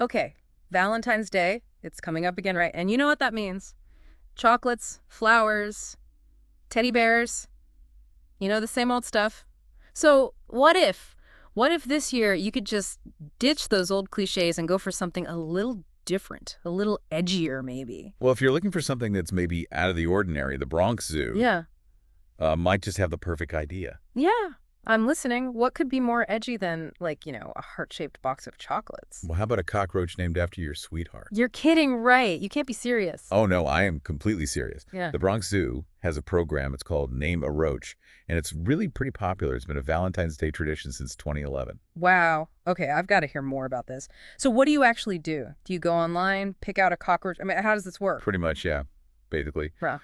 Okay, Valentine's Day, it's coming up again, right? And you know what that means. Chocolates, flowers, teddy bears, the same old stuff. So, what if this year you could just ditch those old cliches and go for something a little different, a little edgier maybe? Well, if you're looking for something that's maybe out of the ordinary, the Bronx Zoo Yeah. might just have the perfect idea. Yeah, I'm listening. What could be more edgy than, like, a heart-shaped box of chocolates? Well, how about a cockroach named after your sweetheart? You're kidding, right? You can't be serious. Oh, no, I am completely serious. Yeah. The Bronx Zoo has a program. It's called Name a Roach, and it's really pretty popular. It's been a Valentine's Day tradition since 2011. Wow. Okay, I've got to hear more about this. So what do you actually do? Do you go online, pick out a cockroach? I mean, how does this work? Pretty much, yeah, basically. Huh.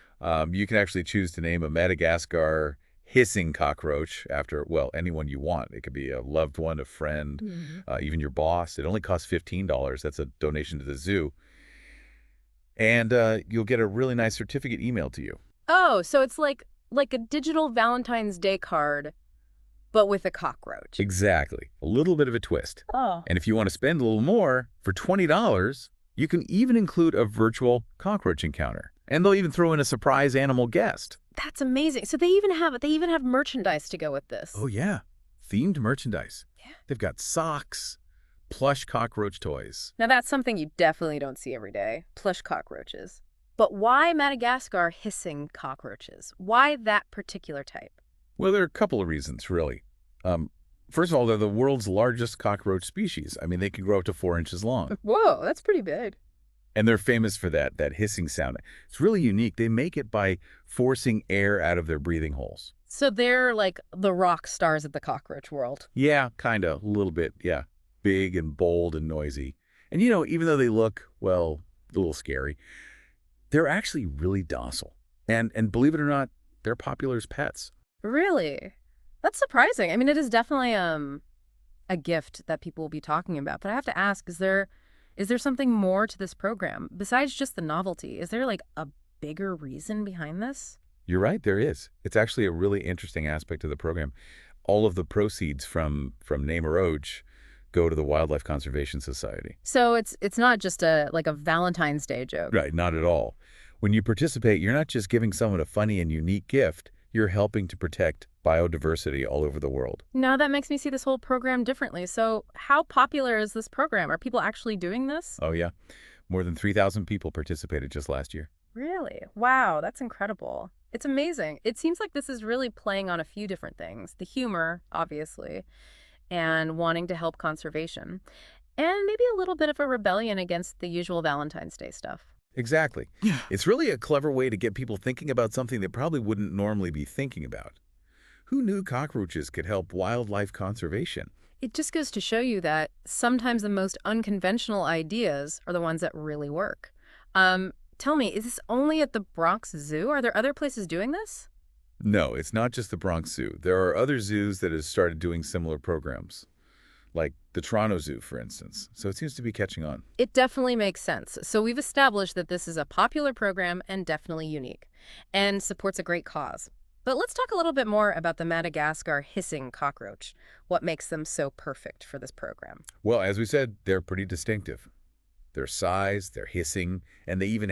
You can actually choose to name a Madagascar hissing cockroach after, well, anyone you want. It could be a loved one, a friend, even your boss. It only costs $15. That's a donation to the zoo. And you'll get a really nice certificate emailed to you. Oh, so it's like a digital Valentine's Day card, but with a cockroach. Exactly. A little bit of a twist. Oh. And if you want to spend a little more, for $20, you can even include a virtual cockroach encounter. And they'll even throw in a surprise animal guest. That's amazing. So they even have merchandise to go with this. Oh, yeah. Themed merchandise. Yeah. They've got socks, plush cockroach toys. Now that's something you definitely don't see every day. Plush cockroaches. But why Madagascar hissing cockroaches? Why that particular type? Well, there are a couple of reasons, really. First of all, they're the world's largest cockroach species. I mean, they can grow up to 4 inches long. Whoa, that's pretty big. And they're famous for that hissing sound. It's really unique. They make it by forcing air out of their breathing holes. So they're like the rock stars of the cockroach world. Yeah, kind of, a little bit, yeah. Big and bold and noisy. And, even though they look, well, a little scary, they're actually really docile. And believe it or not, they're popular as pets. Really? That's surprising. I mean, it is definitely a gift that people will be talking about. But I have to ask, is there something more to this program besides just the novelty? Is there like a bigger reason behind this? You're right, there is. It's actually a really interesting aspect of the program. All of the proceeds from Name a Roach go to the Wildlife Conservation Society. So it's not just a Valentine's Day joke. Right, not at all. When you participate, you're not just giving someone a funny and unique gift. You're helping to protect biodiversity all over the world. Now that makes me see this whole program differently. So how popular is this program? Are people actually doing this? Oh, yeah. More than 3,000 people participated just last year. Really? Wow, that's incredible. It's amazing. It seems like this is really playing on a few different things. The humor, obviously, and wanting to help conservation, and maybe a little bit of a rebellion against the usual Valentine's Day stuff. Exactly. Yeah. It's really a clever way to get people thinking about something they probably wouldn't normally be thinking about. Who knew cockroaches could help wildlife conservation? It just goes to show you that sometimes the most unconventional ideas are the ones that really work. Tell me, is this only at the Bronx Zoo? Are there other places doing this? No, it's not just the Bronx Zoo. There are other zoos that have started doing similar programs, like the Toronto Zoo, for instance. So it seems to be catching on. It definitely makes sense. So we've established that this is a popular program and definitely unique, and supports a great cause. But let's talk a little bit more about the Madagascar hissing cockroach. What makes them so perfect for this program? Well, as we said, they're pretty distinctive. Their size, their hissing, and they even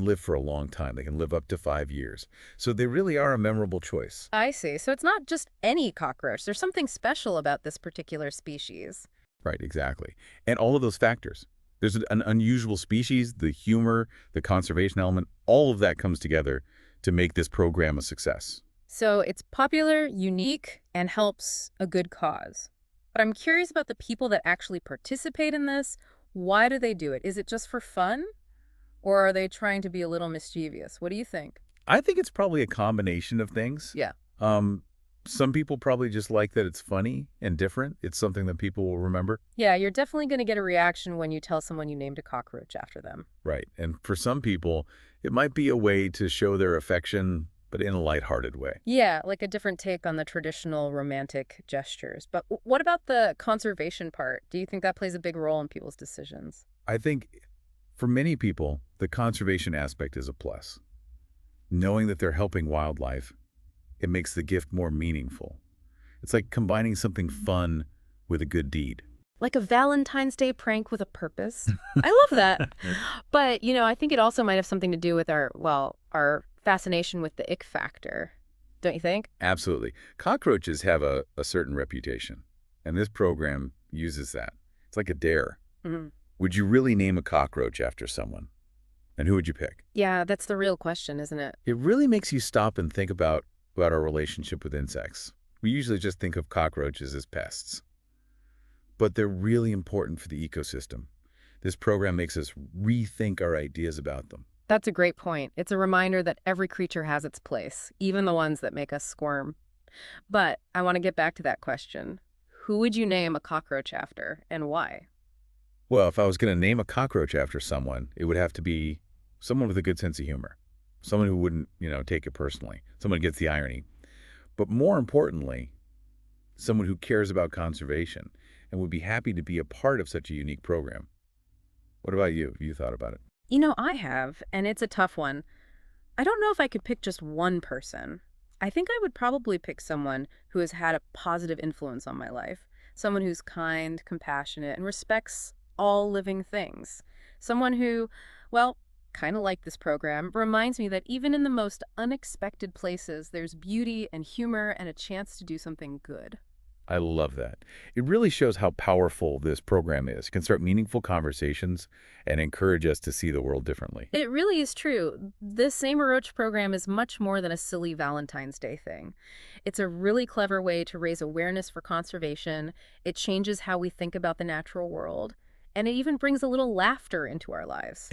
live for a long time. They can live up to 5 years. So they really are a memorable choice. I see. So it's not just any cockroach. There's something special about this particular species. Right, exactly. And all of those factors. There's an unusual species, the humor, the conservation element, all of that comes together to make this program a success. So it's popular, unique, and helps a good cause. But I'm curious about the people that actually participate in this. Why do they do it? Is it just for fun? Or are they trying to be a little mischievous? What do you think? I think it's probably a combination of things. Yeah. Some people probably just like that it's funny and different. It's something that people will remember. Yeah, you're definitely going to get a reaction when you tell someone you named a cockroach after them. Right. And for some people, it might be a way to show their affection, but in a lighthearted way. Yeah, like a different take on the traditional romantic gestures. But what about the conservation part? Do you think that plays a big role in people's decisions? I think for many people, the conservation aspect is a plus. Knowing that they're helping wildlife, it makes the gift more meaningful. It's like combining something fun with a good deed. Like a Valentine's Day prank with a purpose. I love that. But, I think it also might have something to do with our fascination with the ick factor. Don't you think? Absolutely. Cockroaches have a certain reputation, and this program uses that. It's like a dare. Hmm. Would you really name a cockroach after someone? And who would you pick? Yeah, that's the real question, isn't it? It really makes you stop and think about our relationship with insects. We usually just think of cockroaches as pests, but they're really important for the ecosystem. This program makes us rethink our ideas about them. That's a great point. It's a reminder that every creature has its place, even the ones that make us squirm. But I want to get back to that question. Who would you name a cockroach after, and why? Well, if I was going to name a cockroach after someone, it would have to be someone with a good sense of humor. Someone who wouldn't, take it personally. Someone who gets the irony. But more importantly, someone who cares about conservation and would be happy to be a part of such a unique program. What about you? Have you thought about it? I have, and it's a tough one. I don't know if I could pick just one person. I think I would probably pick someone who has had a positive influence on my life. Someone who's kind, compassionate, and respects all living things. Someone who, well, kind of like this program, reminds me that even in the most unexpected places, there's beauty and humor and a chance to do something good. I love that. It really shows how powerful this program is. It can start meaningful conversations and encourage us to see the world differently. It really is true. This Same Roach program is much more than a silly Valentine's Day thing. It's a really clever way to raise awareness for conservation. It changes how we think about the natural world, and it even brings a little laughter into our lives.